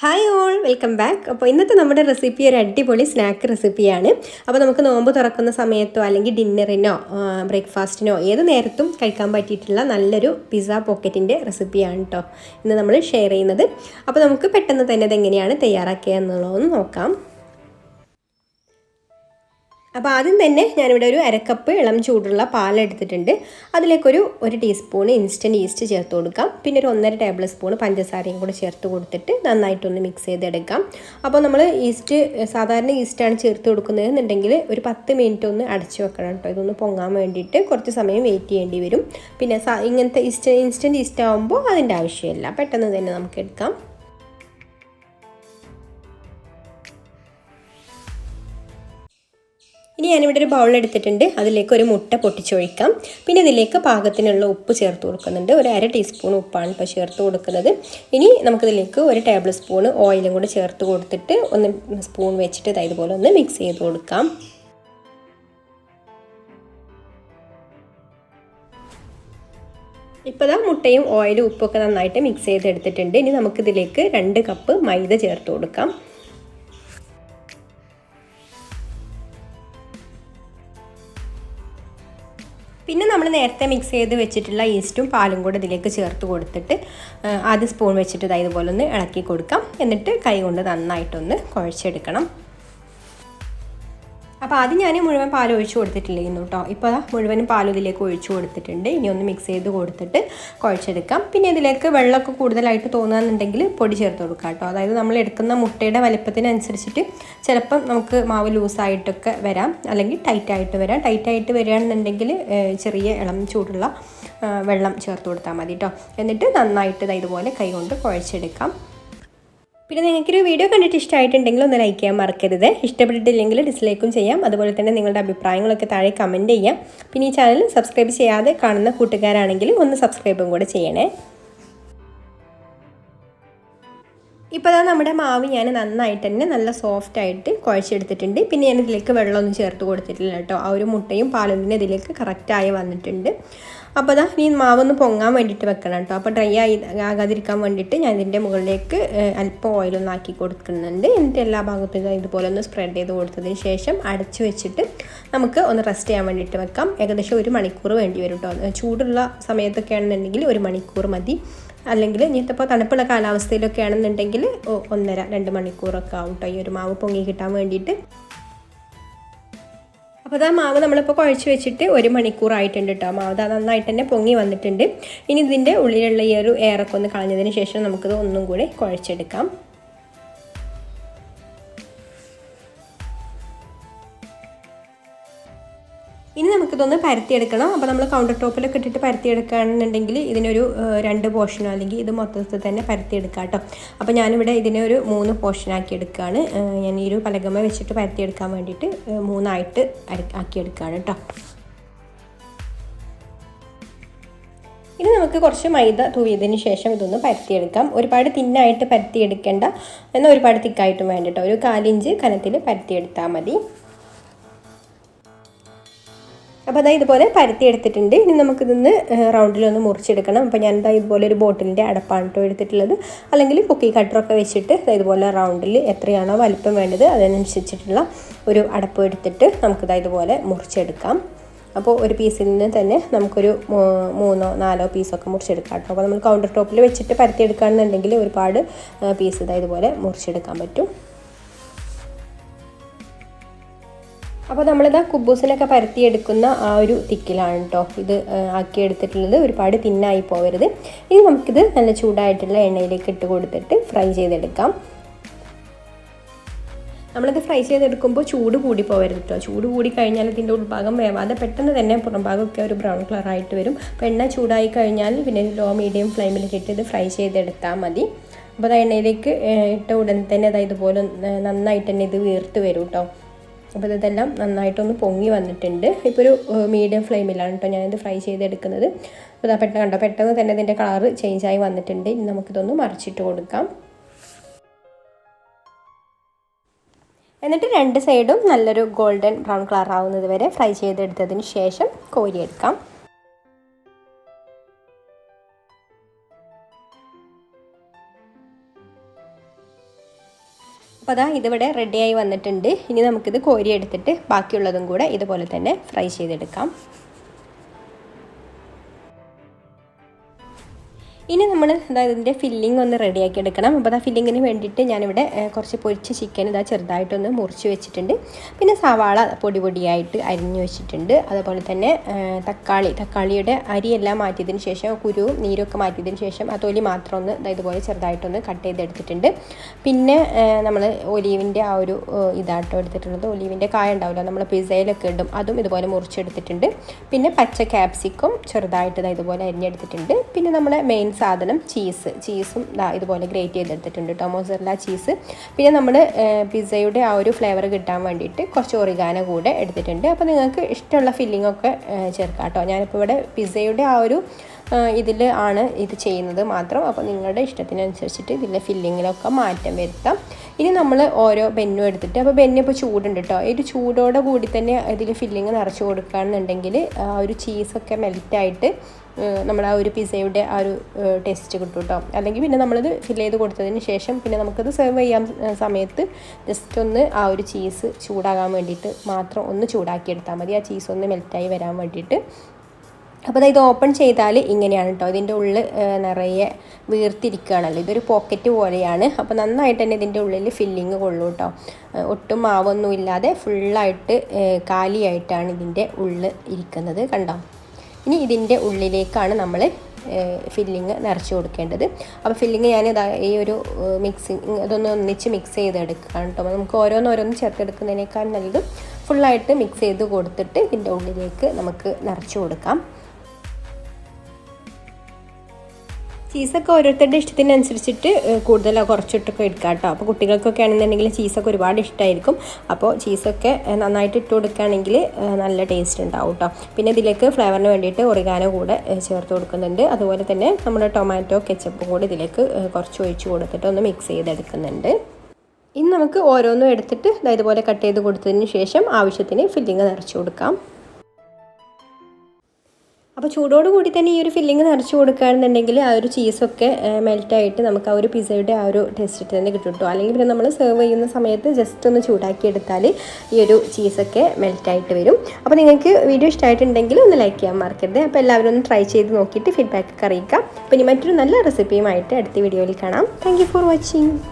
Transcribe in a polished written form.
Hi all, welcome back. അപ്പോൾ ഇന്നത്തെ നമ്മുടെ റെസിപ്പി ഒരു അടിപൊളി സ്നാക്ക് റെസിപ്പിയാണ്. അപ്പോൾ നമുക്ക് നോമ്പ് തുറക്കുന്ന സമയത്തോ അല്ലെങ്കിൽ ഡിന്നറിനോ ബ്രേക്ക്ഫാസ്റ്റിനോ ഏത് നേരത്തും കഴിക്കാൻ പറ്റിയിട്ടുള്ള നല്ലൊരു പിസ്സ പോക്കറ്റിൻ്റെ റെസിപ്പിയാണ് കേട്ടോ ഇന്ന് നമ്മൾ ഷെയർ ചെയ്യുന്നത്. അപ്പോൾ നമുക്ക് പെട്ടെന്ന് തന്നെ ഇതെങ്ങനെയാണ് തയ്യാറാക്കുക എന്നുള്ളതൊന്ന് നോക്കാം. അപ്പോൾ ആദ്യം തന്നെ ഞാനിവിടെ ഒരു അരക്കപ്പ് ഇളം ചൂടുള്ള പാലെടുത്തിട്ടുണ്ട്. അതിലേക്കൊരു 1 ടീസ്പൂൺ ഇൻസ്റ്റൻറ്റ് ഈസ്റ്റ് ചേർത്ത് കൊടുക്കാം. പിന്നെ ഒരു 1.5 ടേബിൾ സ്പൂൺ പഞ്ചസാരയും കൂടെ ചേർത്ത് കൊടുത്തിട്ട് നന്നായിട്ടൊന്ന് മിക്സ് ചെയ്തെടുക്കാം. അപ്പോൾ നമ്മൾ സാധാരണ ഈസ്റ്റാണ് ചേർത്ത് കൊടുക്കുന്നതെന്നുണ്ടെങ്കിൽ ഒരു 10 മിനിറ്റ് ഒന്ന് അടച്ചു വെക്കണം കേട്ടോ. ഇതൊന്ന് പൊങ്ങാൻ വേണ്ടിയിട്ട് കുറച്ച് സമയം വെയിറ്റ് ചെയ്യേണ്ടി വരും. പിന്നെ ഇങ്ങനത്തെ ഇൻസ്റ്റൻറ്റ് ഈസ്റ്റ് ആകുമ്പോൾ അതിൻ്റെ ആവശ്യമില്ല, പെട്ടെന്ന് തന്നെ നമുക്ക് എടുക്കാം. ഇനി ഞാനിവിടെ ഒരു ബൗൾ എടുത്തിട്ടുണ്ട്. അതിലേക്ക് ഒരു മുട്ട പൊട്ടിച്ചൊഴിക്കാം. പിന്നെ ഇതിലേക്ക് പാകത്തിനുള്ള ഉപ്പ് ചേർത്ത് കൊടുക്കുന്നുണ്ട്. ഒരു 1/2 ടീസ്പൂൺ ഉപ്പാണ് ഇപ്പോൾ ചേർത്ത് കൊടുക്കുന്നത്. ഇനി നമുക്കിതിലേക്ക് 1 ടേബിൾ സ്പൂൺ ഓയിലും കൂടി ചേർത്ത് കൊടുത്തിട്ട് ഒന്ന് സ്പൂൺ വെച്ചിട്ട് ഇതുപോലെ ഒന്ന് മിക്സ് ചെയ്ത് കൊടുക്കാം. ഇപ്പോൾ ഇതാ മുട്ടയും ഓയിലും ഉപ്പൊക്കെ നന്നായിട്ട് മിക്സ് ചെയ്തെടുത്തിട്ടുണ്ട്. ഇനി നമുക്കിതിലേക്ക് 2 കപ്പ് മൈദ ചേർത്ത് കൊടുക്കാം. പിന്നെ നമ്മൾ നേരത്തെ മിക്സ് ചെയ്ത് വെച്ചിട്ടുള്ള ഈസ്റ്റും പാലും കൂടെ ഇതിലേക്ക് ചേർത്ത് കൊടുത്തിട്ട് ആദ്യം സ്പൂൺ വെച്ചിട്ട് ഇതുപോലെ ഒന്ന് ഇളക്കി കൊടുക്കാം. എന്നിട്ട് കൈ കൊണ്ട് നന്നായിട്ടൊന്ന് കുഴച്ചെടുക്കണം. അപ്പോൾ ആദ്യം ഞാൻ മുഴുവൻ പാൽ ഒഴിച്ച് കൊടുത്തിട്ടില്ലായിരുന്നു കേട്ടോ. ഇപ്പോൾ മുഴുവനും പാലും ഇതിലേക്ക് ഒഴിച്ച് കൊടുത്തിട്ടുണ്ട്. ഇനി ഒന്ന് മിക്സ് ചെയ്ത് കൊടുത്തിട്ട് കുഴച്ചെടുക്കാം. പിന്നെ ഇതിലേക്ക് വെള്ളമൊക്കെ കൂടുതലായിട്ട് തോന്നുകയെന്നുണ്ടെങ്കിൽ പൊടി ചേർത്ത് കൊടുക്കാം കേട്ടോ. അതായത് നമ്മൾ എടുക്കുന്ന മുട്ടയുടെ വലിപ്പത്തിനനുസരിച്ചിട്ട് ചിലപ്പം നമുക്ക് മാവ് ലൂസായിട്ടൊക്കെ വരാം, അല്ലെങ്കിൽ ടൈറ്റായിട്ട് വരാം. ടൈറ്റായിട്ട് വരികയാണെന്നുണ്ടെങ്കിൽ ചെറിയ ഇളം ചൂടുള്ള വെള്ളം ചേർത്ത് കൊടുത്താൽ മതി കേട്ടോ. എന്നിട്ട് നന്നായിട്ട് ഇതുപോലെ കൈ കൊണ്ട് കുഴച്ചെടുക്കാം. പിന്നെ നിങ്ങൾക്കൊരു വീഡിയോ കണ്ടിട്ട് ഇഷ്ടമായിട്ടുണ്ടെങ്കിൽ ഒന്ന് ലൈക്ക് ചെയ്യാൻ മറക്കരുത്. ഇഷ്ടപ്പെട്ടിട്ടില്ലെങ്കിൽ ഡിസ്ലൈക്കും ചെയ്യാം. അതുപോലെ തന്നെ നിങ്ങളുടെ അഭിപ്രായങ്ങളൊക്കെ താഴെ കമൻറ്റ് ചെയ്യാം. പിന്നെ ഈ ചാനൽ സബ്സ്ക്രൈബ് ചെയ്യാതെ കാണുന്ന കൂട്ടുകാരാണെങ്കിൽ ഒന്ന് സബ്സ്ക്രൈബും കൂടെ ചെയ്യണേ. ഇപ്പോൾ നമ്മുടെ മാവ് ഞാൻ നന്നായിട്ട് തന്നെ നല്ല സോഫ്റ്റായിട്ട് കുഴച്ചെടുത്തിട്ടുണ്ട്. പിന്നെ ഞാൻ ഇതിലേക്ക് വെള്ളമൊന്നും ചേർത്ത് കൊടുത്തിട്ടില്ല കേട്ടോ. ആ ഒരു മുട്ടയും പാലും തന്നെ ഇതിലേക്ക് കറക്റ്റായി വന്നിട്ടുണ്ട്. അപ്പോൾ ഈ മാവൊന്ന് പൊങ്ങാൻ വേണ്ടിയിട്ട് വെക്കണം കേട്ടോ. അപ്പോൾ ഡ്രൈ ആകാതിരിക്കാൻ വേണ്ടിയിട്ട് ഞാൻ ഇതിൻ്റെ മുകളിലേക്ക് അല്പം ഓയിലൊന്ന് ആക്കി കൊടുക്കുന്നുണ്ട്. എന്നിട്ട് എല്ലാ ഭാഗത്തും ഇതുപോലെ ഒന്ന് സ്പ്രെഡ് ചെയ്ത് കൊടുത്തതിന് ശേഷം അടച്ചു വെച്ചിട്ട് നമുക്ക് ഒന്ന് റെസ്റ്റ് ചെയ്യാൻ വേണ്ടിയിട്ട് വെക്കാം. ഏകദേശം 1 മണിക്കൂർ വേണ്ടി വരും കേട്ടോ. ചൂടുള്ള സമയത്തൊക്കെ ആണെന്നുണ്ടെങ്കിൽ 1 മണിക്കൂർ മതി. അല്ലെങ്കിൽ ഇനിയിപ്പോൾ തണുപ്പുള്ള കാലാവസ്ഥയിലൊക്കെ ആണെന്നുണ്ടെങ്കിൽ 1.5-2 മണിക്കൂറൊക്കെ ആവും കേട്ടോ ഈ ഒരു മാവ് പൊങ്ങി കിട്ടാൻ വേണ്ടിയിട്ട്. അപ്പോൾ മാവ് നമ്മളിപ്പോൾ കുഴച്ച് വെച്ചിട്ട് 1 മണിക്കൂറായിട്ടുണ്ട് കേട്ടോ. മാവ് നന്നായിട്ട് തന്നെ പൊങ്ങി വന്നിട്ടുണ്ട്. ഇനി ഇതിൻ്റെ ഉള്ളിലുള്ള ഈ ഒരു എയറൊക്കെ ഒന്ന് കളഞ്ഞതിന് ശേഷം നമുക്കിത് ഒന്നും കൂടി കുഴച്ചെടുക്കാം. ഇനി നമുക്കിതൊന്ന് പരത്തിയെടുക്കണം. അപ്പോൾ നമ്മൾ കൗണ്ടർ ടോപ്പിലൊക്കെ ഇട്ടിട്ട് പരത്തിയെടുക്കുകയാണെന്നുണ്ടെങ്കിൽ ഇതിനൊരു 2 പോർഷനോ അല്ലെങ്കിൽ ഇത് മൊത്തത്തിൽ തന്നെ പരത്തിയെടുക്കാം കേട്ടോ. അപ്പോൾ ഞാനിവിടെ ഇതിനൊരു 3 പോർഷനാക്കി എടുക്കുകയാണ്. ഞാൻ ഈ ഒരു പലകമ വെച്ചിട്ട് പരത്തിയെടുക്കാൻ വേണ്ടിയിട്ട് 3ആയിട്ട് ആക്കിയെടുക്കുകയാണ് കേട്ടോ. ഇനി നമുക്ക് കുറച്ച് മൈദ തൂവിയതിന് ശേഷം ഇതൊന്ന് പരത്തിയെടുക്കാം. ഒരുപാട് തിന്നായിട്ട് പരത്തിയെടുക്കേണ്ട, എന്നാൽ ഒരുപാട് തിക്കായിട്ടും വേണ്ട കേട്ടോ. ഒരു 1/4 ഇഞ്ച് കനത്തിൽ പരത്തിയെടുത്താൽ മതി. അപ്പോൾ ഇതുപോലെ പരത്തിയെടുത്തിട്ടുണ്ട്. ഇനി നമുക്കിതൊന്ന് റൗണ്ടിലൊന്ന് മുറിച്ചെടുക്കണം. അപ്പോൾ ഞാൻ ഇതുപോലെ ഒരു ബോട്ടിലിൻ്റെ അടപ്പാണ് കേട്ടോ എടുത്തിട്ടുള്ളത്. അല്ലെങ്കിൽ കുക്കി കട്ടറൊക്കെ വെച്ചിട്ട് ഇതുപോലെ റൗണ്ടിൽ എത്രയാണോ വലിപ്പം വേണ്ടത് അതിനനുസരിച്ചിട്ടുള്ള ഒരു അടപ്പ് എടുത്തിട്ട് നമുക്കിത് ഇതുപോലെ മുറിച്ചെടുക്കാം. അപ്പോൾ ഒരു പീസിൽ നിന്ന് തന്നെ നമുക്കൊരു 3-4 പീസൊക്കെ മുറിച്ചെടുക്കാം കേട്ടോ. അപ്പോൾ നമ്മൾ കൗണ്ടർ ടോപ്പിൽ വെച്ചിട്ട് പരത്തിയെടുക്കുകയാണെന്നുണ്ടെങ്കിൽ ഒരുപാട് പീസ് ഇതുപോലെ മുറിച്ചെടുക്കാൻ പറ്റും. അപ്പോൾ കുബൂസിനൊക്കെ പരത്തിയെടുക്കുന്ന ആ ഒരു തിക്കിലാണ് കേട്ടോ ഇത് ആക്കിയെടുത്തിട്ടുള്ളത്. ഒരുപാട് തിന്നായി പോകരുത്. ഇനി നമുക്കിത് നല്ല ചൂടായിട്ടുള്ള എണ്ണയിലേക്ക് ഇട്ട് കൊടുത്തിട്ട് ഫ്രൈ ചെയ്തെടുക്കാം. നമ്മളിത് ഫ്രൈ ചെയ്തെടുക്കുമ്പോൾ ചൂട് കൂടി പോകരുത് കേട്ടോ. ചൂട് കൂടി കഴിഞ്ഞാൽ ഇതിൻ്റെ ഉൾഭാഗം വേവാതെ പെട്ടെന്ന് തന്നെ പുറംഭാഗമൊക്കെ ഒരു ബ്രൗൺ കളറായിട്ട് വരും. അപ്പോൾ എണ്ണ ചൂടായി കഴിഞ്ഞാൽ പിന്നെ ലോ മീഡിയം ഫ്ലെയിമിലിട്ടിട്ട് ഇത് ഫ്രൈ ചെയ്തെടുത്താൽ മതി. അപ്പോൾ എണ്ണയിലേക്ക് ഇട്ട ഉടൻ തന്നെ ഇതുപോലെ നന്നായിട്ട് തന്നെ ഇത് വീർത്ത് വരും കേട്ടോ. അപ്പോൾ ഇതെല്ലാം നന്നായിട്ടൊന്ന് പൊങ്ങി വന്നിട്ടുണ്ട്. ഇപ്പോൾ ഒരു മീഡിയം ഫ്ലെയിമിലാണ് കേട്ടോ ഞാനിത് ഫ്രൈ ചെയ്തെടുക്കുന്നത്. അപ്പോൾ പെട്ടെന്ന് തന്നെ ഇതിൻ്റെ കളറ് ചേഞ്ചായി വന്നിട്ടുണ്ട്. ഇനി നമുക്കിതൊന്ന് മറിച്ചിട്ട് കൊടുക്കാം. എന്നിട്ട് 2 സൈഡും നല്ലൊരു ഗോൾഡൻ ബ്രൗൺ കളർ ആവുന്നത് വരെ ഫ്രൈ ചെയ്തെടുത്തതിന് ശേഷം കോരിയെടുക്കാം. അപ്പോൾ അതാ ഇതിവിടെ റെഡിയായി വന്നിട്ടുണ്ട്. ഇനി നമുക്കിത് കോരിയെടുത്തിട്ട് ബാക്കിയുള്ളതും കൂടെ ഇതുപോലെ തന്നെ ഫ്രൈ ചെയ്തെടുക്കാം. ഇനി നമ്മൾ ഇതിൻ്റെ ഫില്ലിംഗ് ഒന്ന് റെഡിയാക്കി എടുക്കണം. അപ്പോൾ ഫില്ലിങ്ങിന് വേണ്ടിയിട്ട് ഞാനിവിടെ കുറച്ച് പൊരിച്ച ചിക്കൻ ചെറുതായിട്ടൊന്ന് മുറിച്ച് വെച്ചിട്ടുണ്ട്. പിന്നെ സവാള പൊടിയായിട്ട് അരിഞ്ഞു വെച്ചിട്ടുണ്ട്. അതുപോലെ തന്നെ തക്കാളിയുടെ അരിയെല്ലാം മാറ്റിയതിന് ശേഷം കുരുവും നീരൊക്കെ മാറ്റിയതിന് ശേഷം ആ തൊലി മാത്രം ഒന്ന് ഇതുപോലെ ചെറുതായിട്ടൊന്ന് കട്ട് ചെയ്തെടുത്തിട്ടുണ്ട്. പിന്നെ നമ്മൾ ഒലീവിൻ്റെ ആ ഒരു ഇതാട്ടോ എടുത്തിട്ടുള്ളത്. ഒലീവിൻ്റെ കായ ഉണ്ടാവില്ല, നമ്മൾ പിസയിലൊക്കെ ഇടും, അതും ഇതുപോലെ മുറിച്ചെടുത്തിട്ടുണ്ട്. പിന്നെ പച്ച ക്യാപ്സിക്കം ചെറുതായിട്ട് ഇതുപോലെ അരിഞ്ഞെടുത്തിട്ടുണ്ട്. പിന്നെ നമ്മളെ മെയിൻ സാധനം ചീസും ഇതുപോലെ ഗ്രേറ്റ് ചെയ്തെടുത്തിട്ടുണ്ട് കേട്ടോ, മോസറല്ല ചീസ്. പിന്നെ നമ്മൾ പിസ്സയുടെ ആ ഒരു ഫ്ലേവർ കിട്ടാൻ വേണ്ടിയിട്ട് കുറച്ച് ഒറിഗാനോ കൂടെ എടുത്തിട്ടുണ്ട്. അപ്പോൾ നിങ്ങൾക്ക് ഇഷ്ടമുള്ള ഫില്ലിംഗ് ഒക്കെ ചേർക്കാം കേട്ടോ. ഞാനിപ്പോൾ ഇവിടെ പിസ്സയുടെ ആ ഒരു ഇതിൽ ആണ് ഇത് ചെയ്യുന്നത് മാത്രം. അപ്പോൾ നിങ്ങളുടെ ഇഷ്ടത്തിനനുസരിച്ചിട്ട് ഇതിലെ ഫില്ലിങ്ങിലൊക്കെ മാറ്റം വരുത്താം. ഇനി നമ്മൾ ഓരോ ബെന്നും എടുത്തിട്ട്, അപ്പോൾ ബെന്നിപ്പോൾ ചൂടുണ്ട് കേട്ടോ, ഒരു ചൂടോടെ കൂടി തന്നെ ഇതിൽ ഫില്ലിങ് നിറച്ച് കൊടുക്കുകയാണെന്നുണ്ടെങ്കിൽ ആ ഒരു ചീസൊക്കെ മെൽറ്റായിട്ട് നമ്മൾ ആ ഒരു പിസ്സയുടെ ആ ഒരു ടേസ്റ്റ് കിട്ടും കേട്ടോ. അല്ലെങ്കിൽ പിന്നെ നമ്മളിത് ഫില്ല് ചെയ്ത് കൊടുത്തതിന് ശേഷം പിന്നെ നമുക്കത് സെർവ് ചെയ്യാൻ സമയത്ത് ജസ്റ്റ് ഒന്ന് ആ ഒരു ചീസ് ചൂടാകാൻ വേണ്ടിയിട്ട് മാത്രം ഒന്ന് ചൂടാക്കി എടുത്താൽ മതി, ആ ചീസ് ഒന്ന് മെൽറ്റായി വരാൻ വേണ്ടിയിട്ട്. അപ്പോൾ ഇത് ഓപ്പൺ ചെയ്താൽ ഇങ്ങനെയാണ് കേട്ടോ. ഇതിൻ്റെ ഉള്ളിൽ നിറയെ വീർത്തിരിക്കുകയാണല്ലോ, ഇതൊരു പോക്കറ്റ് പോലെയാണ്. അപ്പോൾ നന്നായിട്ട് തന്നെ ഇതിൻ്റെ ഉള്ളിൽ ഫില്ലിങ് കൊള്ളൂ കേട്ടോ. ഒട്ടും മാവൊന്നും ഇല്ലാതെ ഫുള്ളായിട്ട് കാലിയായിട്ടാണ് ഇതിൻ്റെ ഉള്ളിൽ ഇരിക്കുന്നത്, കണ്ടോ. ഇനി ഇതിൻ്റെ ഉള്ളിലേക്കാണ് നമ്മൾ ഫില്ലിങ് നിറച്ച് കൊടുക്കേണ്ടത്. അപ്പോൾ ഫില്ലിങ് ഞാൻ ഈ ഒരു മിക്സിങ് ഇതൊന്ന് ഒന്നിച്ച് മിക്സ് ചെയ്തെടുക്കുകയാണ് കേട്ടോ. നമുക്ക് ഓരോന്നോരോന്ന് ചേർത്തെടുക്കുന്നതിനേക്കാൾ നല്ലത് ഫുള്ളായിട്ട് മിക്സ് ചെയ്ത് കൊടുത്തിട്ട് ഇതിൻ്റെ ഉള്ളിലേക്ക് നമുക്ക് നിറച്ച് കൊടുക്കാം. ചീസൊക്കെ ഓരോരുത്തരുടെ ഇഷ്ടത്തിനനുസരിച്ചിട്ട് കൂടുതലോ കുറച്ചിട്ടൊക്കെ എടുക്കാം കേട്ടോ. അപ്പോൾ കുട്ടികൾക്കൊക്കെ ആണെന്നുണ്ടെങ്കിൽ ചീസൊക്കെ ഒരുപാട് ഇഷ്ടമായിരിക്കും. അപ്പോൾ ചീസൊക്കെ നന്നായിട്ട് ഇട്ട് കൊടുക്കുകയാണെങ്കിൽ നല്ല ടേസ്റ്റ് ഉണ്ടാവും കേട്ടോ. പിന്നെ ഇതിലേക്ക് ഫ്ലേവറിന് വേണ്ടിയിട്ട് ഒറിഗാനോ കൂടെ ചേർത്ത് കൊടുക്കുന്നുണ്ട്. അതുപോലെ തന്നെ നമ്മുടെ ടൊമാറ്റോ കെച്ചപ്പ് കൂടെ ഇതിലേക്ക് കുറച്ച് ഒഴിച്ച് കൊടുത്തിട്ട് ഒന്ന് മിക്സ് ചെയ്തെടുക്കുന്നുണ്ട്. ഇനി നമുക്ക് ഓരോന്നും എടുത്തിട്ട് ഇതുപോലെ കട്ട് ചെയ്ത് കൊടുത്തതിന് ശേഷം ആവശ്യത്തിന് ഫില്ലിങ് നിറച്ച് കൊടുക്കാം. അപ്പോൾ ചൂടോട് കൂടി തന്നെ ഈ ഒരു ഫില്ലിങ് നിറച്ച് കൊടുക്കുകയാണെന്നുണ്ടെങ്കിൽ ആ ഒരു ചീസൊക്കെ മെൽറ്റായിട്ട് നമുക്ക് ആ ഒരു പിസ്സയുടെ ആ ഒരു ടേസ്റ്റ് തന്നെ കിട്ടും കേട്ടോ. അല്ലെങ്കിൽ പിന്നെ നമ്മൾ സെർവ് ചെയ്യുന്ന സമയത്ത് ജസ്റ്റ് ഒന്ന് ചൂടാക്കി എടുത്താൽ ഈ ഒരു ചീസൊക്കെ മെൽറ്റായിട്ട് വരും. അപ്പോൾ നിങ്ങൾക്ക് വീഡിയോ ഇഷ്ടമായിട്ടുണ്ടെങ്കിൽ ഒന്ന് ലൈക്ക് ചെയ്യാൻ മറക്കരുത്. അപ്പോൾ എല്ലാവരും ഒന്ന് ട്രൈ ചെയ്ത് നോക്കിയിട്ട് ഫീഡ്ബാക്ക് ഒക്കെ അറിയിക്കാം. അപ്പോൾ ഇനി മറ്റൊരു നല്ല റെസിപ്പിയുമായിട്ട് അടുത്ത വീഡിയോയിൽ കാണാം. Thank you for watching.